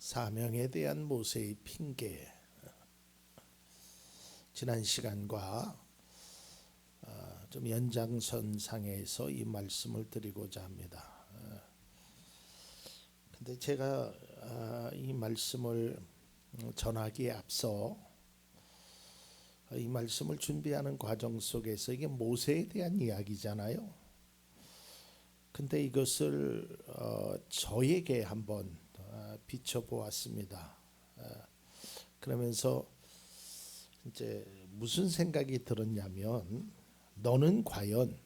사명에 대한 모세의 핑계. 지난 시간과 좀 연장선상에서 이 말씀을 드리고자 합니다. 근데 제가 이 말씀을 전하기에 앞서 이 말씀을 준비하는 과정 속에서 이게 모세에 대한 이야기잖아요. 근데 이것을 저에게 한번 비춰보았습니다. 그러면서 이제 무슨 생각이 들었냐면, 너는 과연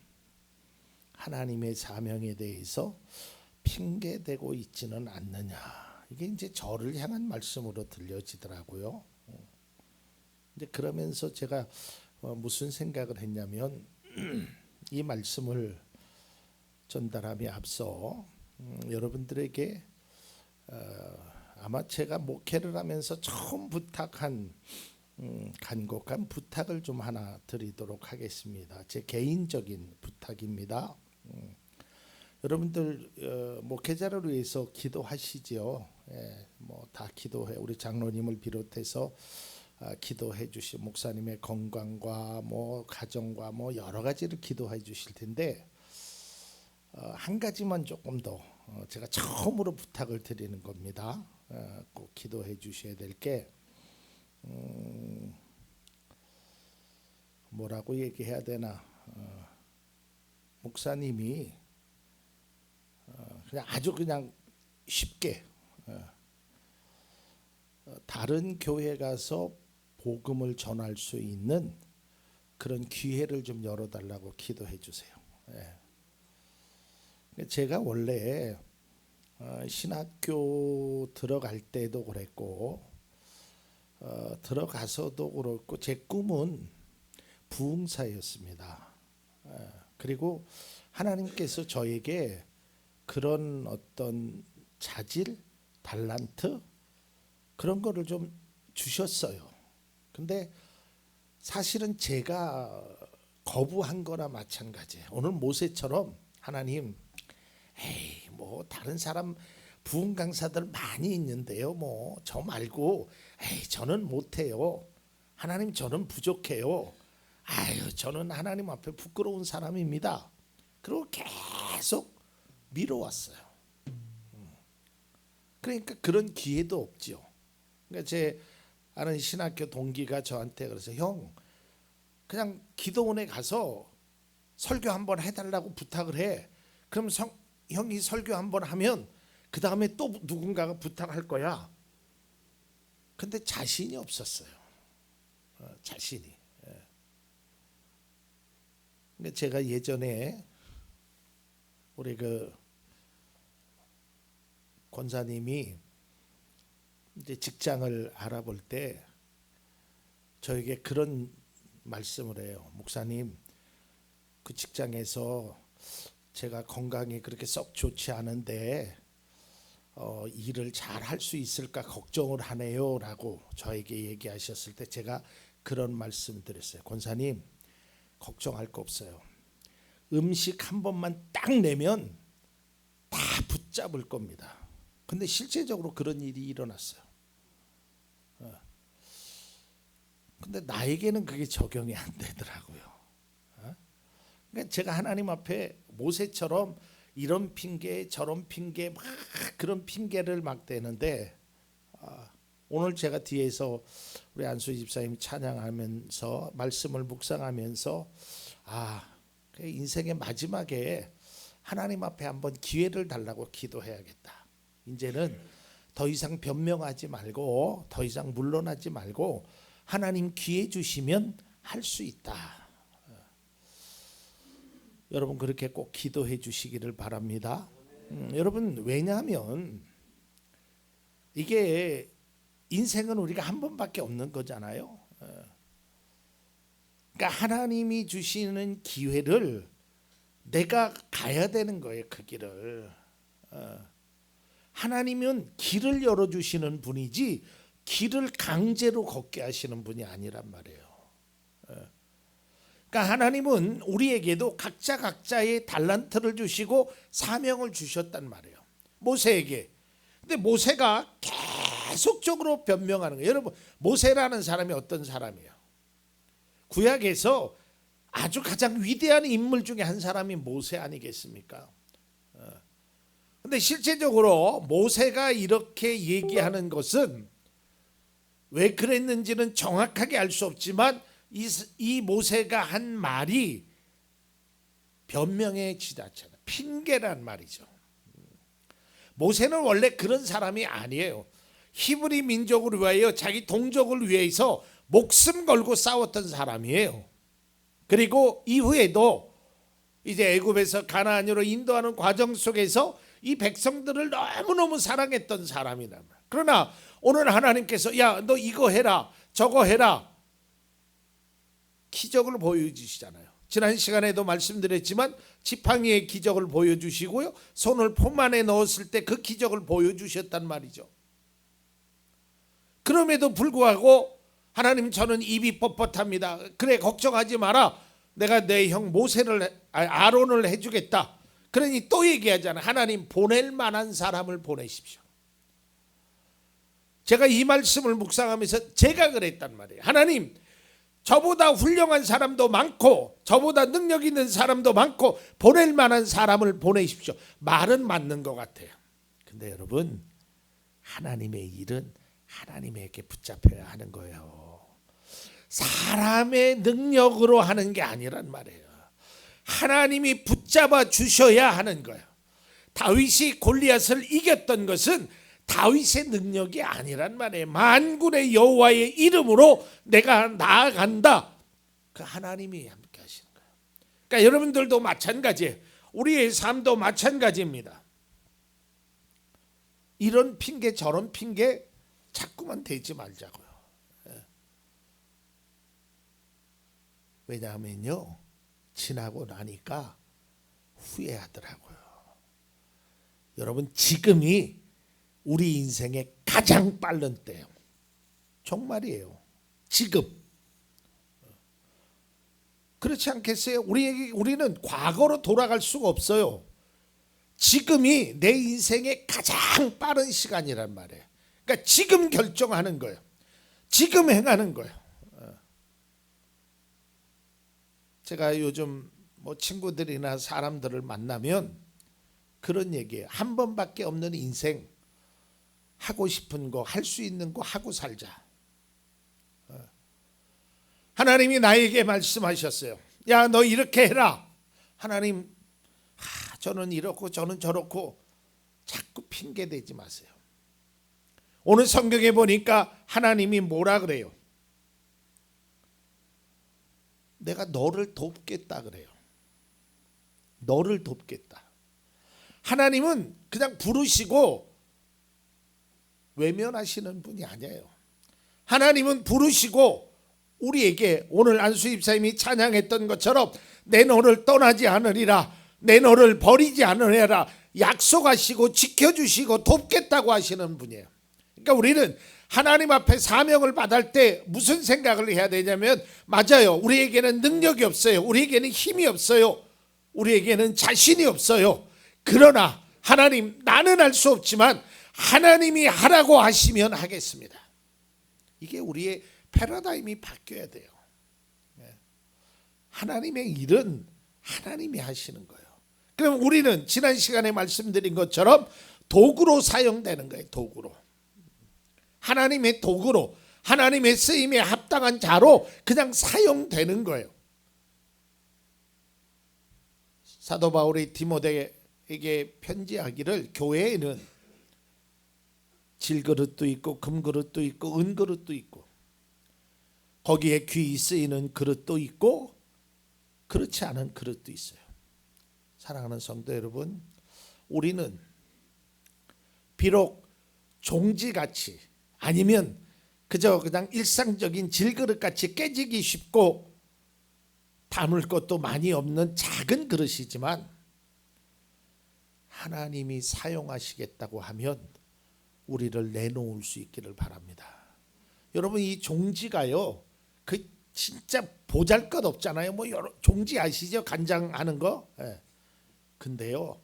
하나님의 사명에 대해서 핑계대고 있지는 않느냐. 이게 이제 저를 향한 말씀으로 들려지더라고요. 이제 그러면서 제가 무슨 생각을 했냐면, 이 말씀을 전달함에 앞서 여러분들에게 아마 제가 목회를 하면서 처음 부탁한 간곡한 부탁을 좀 하나 드리도록 하겠습니다. 제 개인적인 부탁입니다. 여러분들 목회자를 위해서 기도하시죠. 뭐 다 기도해. 우리 장로님을 비롯해서 기도해 주시. 목사님의 건강과 뭐 가정과 뭐 여러 가지를 기도해 주실 텐데, 한 가지만 조금 더 제가 처음으로 부탁을 드리는 겁니다. 꼭 기도해 주셔야 될 게, 뭐라고 얘기해야 되나, 목사님이 그냥 아주 그냥 쉽게 다른 교회 가서 복음을 전할 수 있는 그런 기회를 좀 열어달라고 기도해 주세요. 제가 원래 신학교 들어갈 때도 그랬고 들어가서도 그렇고 제 꿈은 부흥사였습니다. 그리고 하나님께서 저에게 그런 어떤 자질, 달란트 그런 거를 좀 주셨어요. 근데 사실은 제가 거부한 거나 마찬가지예요. 오늘 모세처럼 하나님, 에이 뭐 다른 사람 부흥 강사들 많이 있는데요. 뭐 저 말고, 에이 저는 못해요. 하나님 저는 부족해요. 아유 저는 하나님 앞에 부끄러운 사람입니다. 그리고 계속 미뤄왔어요. 그러니까 그런 기회도 없죠. 그러니까 제 아는 신학교 동기가 저한테 그래서, 형 그냥 기도원에 가서 설교 한번 해달라고 부탁을 해. 그럼 형이 설교 한번 하면 그 다음에 또 누군가가 부탁할 거야. 근데 자신이 없었어요. 자신이. 그러니까 제가 예전에 우리 그 권사님이 이제 직장을 알아볼 때 저에게 그런 말씀을 해요. 목사님, 그 직장에서 제가 건강이 그렇게 썩 좋지 않은데 일을 잘 할 수 있을까 걱정을 하네요 라고 저에게 얘기하셨을 때 제가 그런 말씀 드렸어요. 권사님, 걱정할 거 없어요. 음식 한 번만 딱 내면 다 붙잡을 겁니다. 근데 실제적으로 그런 일이 일어났어요. 근데 나에게는 그게 적용이 안 되더라고요. 그러니까 제가 하나님 앞에 모세처럼 이런 핑계 저런 핑계 막 그런 핑계를 막 대는데, 오늘 제가 뒤에서 우리 안수 집사님이 찬양하면서 말씀을 묵상하면서 인생의 마지막에 하나님 앞에 한번 기회를 달라고 기도해야겠다. 이제는 더 이상 변명하지 말고 더 이상 물러나지 말고 하나님 기회 주시면 할 수 있다. 여러분 그렇게 꼭 기도해 주시기를 바랍니다. 여러분 왜냐하면 이게 인생은 우리가 한 번밖에 없는 거잖아요. 그러니까 하나님이 주시는 기회를 내가 가야 되는 거예요. 그 길을. 하나님은 길을 열어주시는 분이지 길을 강제로 걷게 하시는 분이 아니란 말이에요. 그러니까 하나님은 우리에게도 각자의 달란트를 주시고 사명을 주셨단 말이에요. 모세에게. 근데 모세가 계속적으로 변명하는 거예요. 여러분, 모세라는 사람이 어떤 사람이에요? 구약에서 아주 가장 위대한 인물 중에 한 사람이 모세 아니겠습니까? 근데 실제적으로 모세가 이렇게 얘기하는 것은 왜 그랬는지는 정확하게 알 수 없지만 이 모세가 한 말이 변명의 지자체다. 핑계란 말이죠. 모세는 원래 그런 사람이 아니에요. 히브리 민족을 위하여 자기 동족을 위해서 목숨 걸고 싸웠던 사람이에요. 그리고 이후에도 이제 애굽에서 가나안으로 인도하는 과정 속에서 이 백성들을 너무너무 사랑했던 사람이란 말이에요. 그러나 오늘 하나님께서 야, 너 이거 해라 저거 해라 기적을 보여주시잖아요. 지난 시간에도 말씀드렸지만 지팡이의 기적을 보여주시고요, 손을 품 안에 넣었을 때 그 기적을 보여주셨단 말이죠. 그럼에도 불구하고 하나님, 저는 입이 뻣뻣합니다. 그래, 걱정하지 마라. 내가 내 형 아론을 해주겠다. 그러니 또 얘기하잖아요. 하나님, 보낼 만한 사람을 보내십시오. 제가 이 말씀을 묵상하면서 제가 그랬단 말이에요. 하나님, 저보다 훌륭한 사람도 많고 저보다 능력 있는 사람도 많고 보낼 만한 사람을 보내십시오. 말은 맞는 것 같아요. 근데 여러분, 하나님의 일은 하나님에게 붙잡혀야 하는 거예요. 사람의 능력으로 하는 게 아니란 말이에요. 하나님이 붙잡아 주셔야 하는 거예요. 다윗이 골리앗을 이겼던 것은 다윗의 능력이 아니란 말이에요. 만군의 여호와의 이름으로 내가 나아간다. 그 하나님이 함께 하시는 거예요. 그러니까 여러분들도 마찬가지예요. 우리의 삶도 마찬가지입니다. 이런 핑계 저런 핑계 자꾸만 대지 말자고요. 왜냐하면요, 지나고 나니까 후회하더라고요. 여러분, 지금이 우리 인생의 가장 빠른 때예요. 정말이에요. 지금. 그렇지 않겠어요? 우리는 과거로 돌아갈 수가 없어요. 지금이 내 인생의 가장 빠른 시간이란 말이에요. 그러니까 지금 결정하는 거예요. 지금 행하는 거예요. 제가 요즘 친구들이나 사람들을 만나면 그런 얘기예요. 한 번밖에 없는 인생, 하고 싶은 거, 할 수 있는 거 하고 살자. 하나님이 나에게 말씀하셨어요. 야, 너 이렇게 해라. 하나님, 저는 이렇고 저는 저렇고 자꾸 핑계 대지 마세요. 오늘 성경에 보니까 하나님이 뭐라 그래요? 내가 너를 돕겠다 그래요. 너를 돕겠다. 하나님은 그냥 부르시고 외면하시는 분이 아니에요. 하나님은 부르시고 우리에게 오늘 안수 집사님이 찬양했던 것처럼 내 너를 떠나지 않으리라, 내 너를 버리지 않으리라 약속하시고 지켜주시고 돕겠다고 하시는 분이에요. 그러니까 우리는 하나님 앞에 사명을 받을 때 무슨 생각을 해야 되냐면, 맞아요, 우리에게는 능력이 없어요. 우리에게는 힘이 없어요. 우리에게는 자신이 없어요. 그러나 하나님, 나는 할 수 없지만 하나님이 하라고 하시면 하겠습니다. 이게 우리의 패러다임이 바뀌어야 돼요. 하나님의 일은 하나님이 하시는 거예요. 그럼 우리는 지난 시간에 말씀드린 것처럼 도구로 사용되는 거예요. 도구로. 하나님의 도구로, 하나님의 쓰임에 합당한 자로 그냥 사용되는 거예요. 사도 바울이 디모데에게 편지하기를, 교회에는 질그릇도 있고 금그릇도 있고 은그릇도 있고 거기에 귀 쓰이는 그릇도 있고 그렇지 않은 그릇도 있어요. 사랑하는 성도 여러분, 우리는 비록 종지같이 아니면 그냥 일상적인 질그릇같이 깨지기 쉽고 담을 것도 많이 없는 작은 그릇이지만 하나님이 사용하시겠다고 하면 우리를 내놓을 수 있기를 바랍니다. 여러분, 이 종지가요, 그 진짜 보잘것 없잖아요. 여러 종지 아시죠? 간장하는 거. 근데요,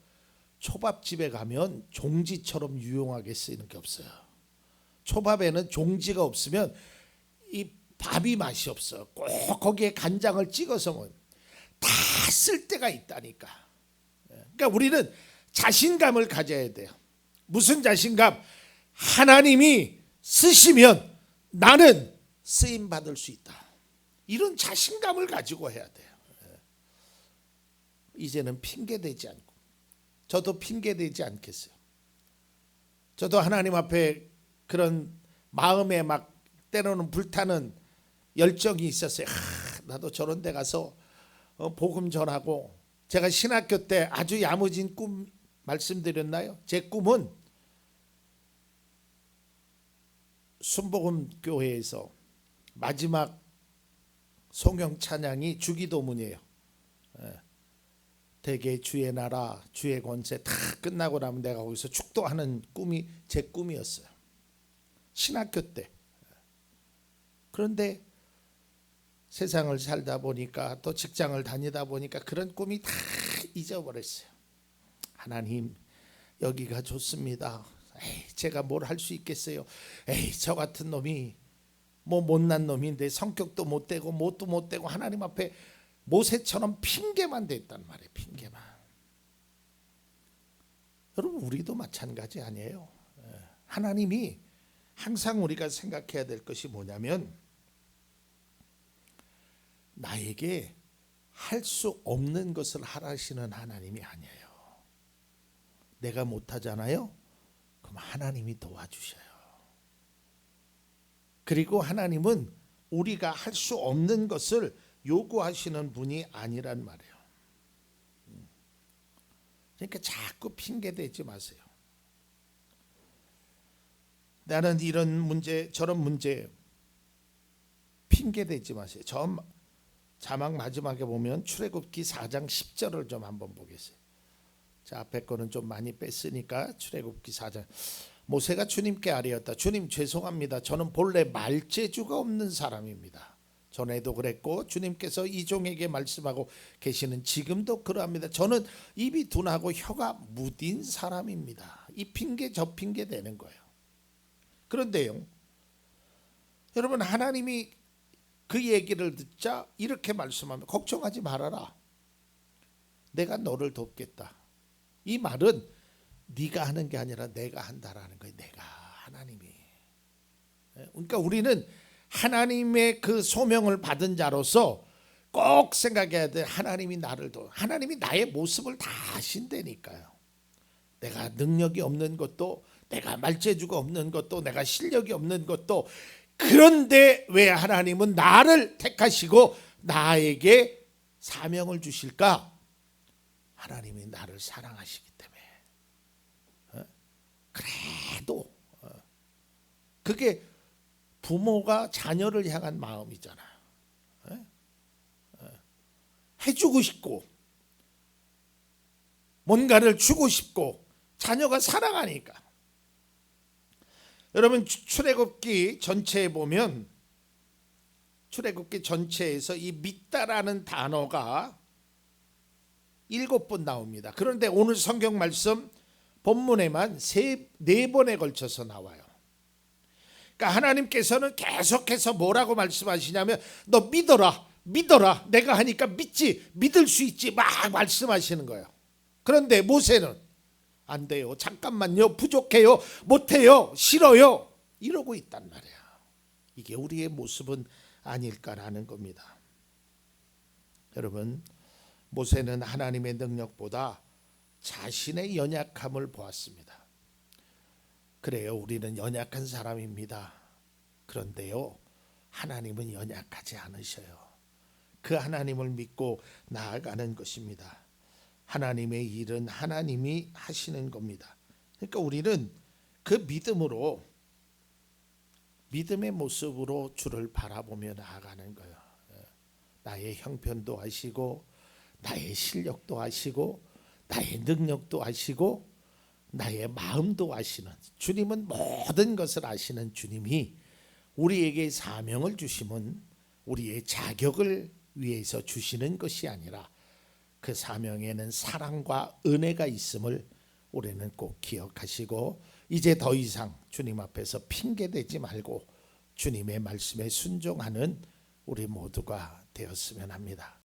초밥집에 가면 종지처럼 유용하게 쓰이는 게 없어요. 초밥에는 종지가 없으면 이 밥이 맛이 없어. 꼭 거기에 간장을 찍어서 먹으면 다 쓸 때가 있다니까. 그러니까 우리는 자신감을 가져야 돼요. 무슨 자신감? 하나님이 쓰시면 나는 쓰임 받을 수 있다. 이런 자신감을 가지고 해야 돼요. 이제는 핑계대지 않고, 저도 핑계대지 않겠어요. 저도 하나님 앞에 그런 마음에 막 때로는 불타는 열정이 있었어요. 나도 저런 데 가서 복음 전하고. 제가 신학교 때 아주 야무진 꿈 말씀드렸나요? 제 꿈은 순복음교회에서 마지막 송영 찬양이 주기도문이에요. 대개 주의 나라 주의 권세 다 끝나고 나면 내가 거기서 축도하는 꿈이 제 꿈이었어요. 신학교 때. 그런데 세상을 살다 보니까 또 직장을 다니다 보니까 그런 꿈이 다 잊어버렸어요. 하나님, 여기가 좋습니다. 에이, 제가 뭘 할 수 있겠어요. 에이, 저 같은 놈이 뭐 못난 놈인데 성격도 못되고 뭣도 못되고 하나님 앞에 모세처럼 핑계만 댔단 말이에요. 핑계만. 여러분, 우리도 마찬가지 아니에요. 하나님이 항상 우리가 생각해야 될 것이 뭐냐면, 나에게 할 수 없는 것을 하라시는 하나님이 아니에요. 내가 못하잖아요. 그럼 하나님이 도와주셔요. 그리고 하나님은 우리가 할 수 없는 것을 요구하시는 분이 아니란 말이에요. 그러니까 자꾸 핑계대지 마세요. 나는 이런 문제 저런 문제 핑계대지 마세요. 저 자막 마지막에 보면 출애굽기 4장 10절을 좀 한번 보겠어요. 자, 앞에 거는 좀 많이 뺐으니까 출애굽기 4장. 모세가 주님께 아뢰었다. 주님, 죄송합니다. 저는 본래 말재주가 없는 사람입니다. 전에도 그랬고 주님께서 이 종에게 말씀하고 계시는 지금도 그러합니다. 저는 입이 둔하고 혀가 무딘 사람입니다. 이 핑계 저 핑계 대는 거예요. 그런데요, 여러분, 하나님이 그 얘기를 듣자 이렇게 말씀하면, 걱정하지 말아라. 내가 너를 돕겠다. 이 말은 네가 하는 게 아니라 내가 한다라는 거예요. 내가, 하나님이. 그러니까 우리는 하나님의 그 소명을 받은 자로서 꼭 생각해야 돼. 하나님이 나를 하나님이 나의 모습을 다 아신다니까요. 내가 능력이 없는 것도, 내가 말재주가 없는 것도, 내가 실력이 없는 것도. 그런데 왜 하나님은 나를 택하시고 나에게 사명을 주실까? 하나님이 나를 사랑하시기 때문에. 그래도 그게 부모가 자녀를 향한 마음이잖아요. 해주고 싶고 뭔가를 주고 싶고 자녀가 사랑하니까. 여러분, 출애굽기 전체에 보면, 출애굽기 전체에서 이 믿다라는 단어가 7번 나옵니다. 그런데 오늘 성경 말씀 본문에만 4번에 걸쳐서 나와요. 그러니까 하나님께서는 계속해서 뭐라고 말씀하시냐면, 너 믿어라, 믿어라. 내가 하니까 믿지, 믿을 수 있지, 막 말씀하시는 거예요. 그런데 모세는 안 돼요, 잠깐만요, 부족해요, 못해요, 싫어요, 이러고 있단 말이야. 이게 우리의 모습은 아닐까라는 겁니다. 여러분, 모세는 하나님의 능력보다 자신의 연약함을 보았습니다. 그래요, 우리는 연약한 사람입니다. 그런데요, 하나님은 연약하지 않으셔요. 그 하나님을 믿고 나아가는 것입니다. 하나님의 일은 하나님이 하시는 겁니다. 그러니까 우리는 그 믿음으로, 믿음의 모습으로 주를 바라보며 나아가는 거예요. 나의 형편도 아시고, 나의 실력도 아시고, 나의 능력도 아시고, 나의 마음도 아시는 주님은, 모든 것을 아시는 주님이 우리에게 사명을 주심은 우리의 자격을 위해서 주시는 것이 아니라 그 사명에는 사랑과 은혜가 있음을 올해는 꼭 기억하시고 이제 더 이상 주님 앞에서 핑계 대지 말고 주님의 말씀에 순종하는 우리 모두가 되었으면 합니다.